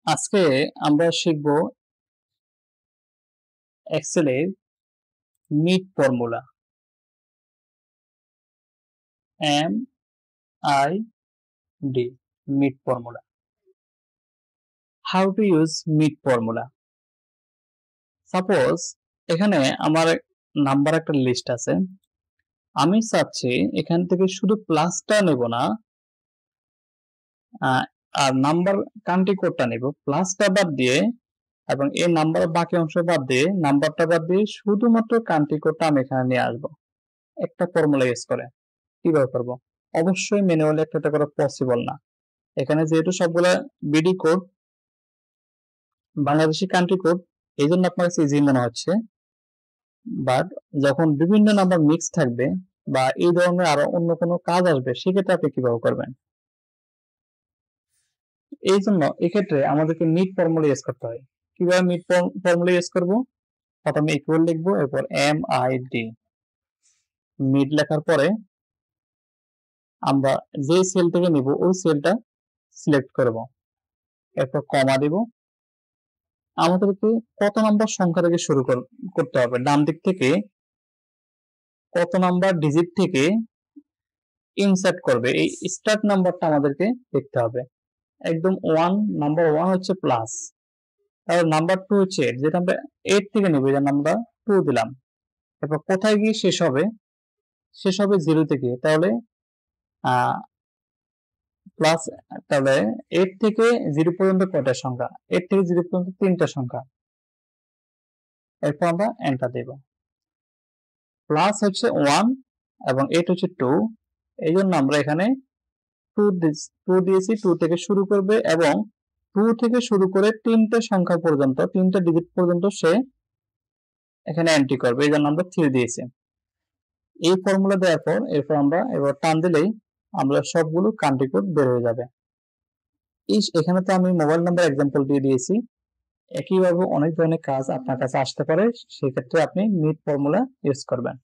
আজকে আমরা শিখব এক্সেলের mid formula. MID mid formula. How to use mid formula. Suppose এখানে আমার নাম্বার একটা লিস্ট আছে, আমি চাচ্ছি এখান থেকে শুধু প্লাসটা নেব না, আর নাম্বার কান্ট্রি কোডটা নেব, প্লাসটা বাদ দিয়ে এবং এই নাম্বারের বাকি অংশ বাদ দিয়ে, নাম্বারটা বাদ দিয়ে শুধুমাত্র কান্ট্রি কোডটা আমি এখানে নিয়ে আসবো একটা ফর্মুলা ইউজ করে। কিভাবে করব? অবশ্যই ম্যানুয়ালি একটা করা পসিবল না। এখানে যেহেতু সবগুলা BD code, Bangladeshi country code, এই জন্য আপনার কাছে ইজি মনে হচ্ছে, বাট যখন বিভিন্ন নাম্বার মিক্স থাকবে বা এই ধরনের আরো অন্য কোনো কাজ আসবে, সেক্ষেত্রে আপনি কিভাবে করবেন? এই জন্য এক্ষেত্রে আমাদেরকে মিট ফর্মুলা ইউজ করতে হয়। কিভাবে মিট ফর্মুলা ইউজ করব? প্রথমে ইকুয়াল লিখবো, এরপর MID মিট লেখার পরে আমরা যে সেল থেকে নিব ওই সেলটা সিলেক্ট করব, এরপর কমা দিব। আমাদেরকে কত নাম্বার সংখ্যা থেকে শুরু করতে হবে, ডান দিক থেকে কত নাম্বার ডিজিট থেকে ইনসার্ট করবে এই স্টার্ট নাম্বারটা আমাদেরকে দেখতে হবে। একদম নাম্বার 1 হচ্ছে প্লাস, তাহলে নাম্বার 2 হচ্ছে 8, যেটা আমরা 8 থেকে নেব, যেটা আমরা 2 দিলাম। এরপর কোথায় গিয়ে শেষ হবে? শেষ হবে 0 থেকে, তাহলে প্লাস, তাহলে 8 থেকে 0 পর্যন্ত কয়টা সংখ্যা? 8 থেকে 0 পর্যন্ত 3টা সংখ্যা। এরপর আমরা এন্টার দেব। প্লাস হচ্ছে 1 এবং 8 হচ্ছে 2, এই জন্য আমরা এখানে 2 দিয়েছি। 2 থেকে শুরু করবে এবং 2 থেকে শুরু করে 3টে সংখ্যা পর্যন্ত, 3টে ডিজিট পর্যন্ত সে এখানে এন্ট্রি করবে, এই জন্য আমরা 3 দিয়েছি। এই ফর্মুলা দেওয়ার পর এরপর আমরা এবার টান দিলেই আমরা সবগুলো কান্ট্রি কোড বের হয়ে যাবে। এখানে তো আমি মোবাইল নাম্বার এক্সাম্পল দিয়ে দিয়েছি, একইভাবে অনেক ধরনের কাজ আপনার কাছে আসতে পারে, সেক্ষেত্রে আপনি মিট ফর্মুলা ইউজ করবেন।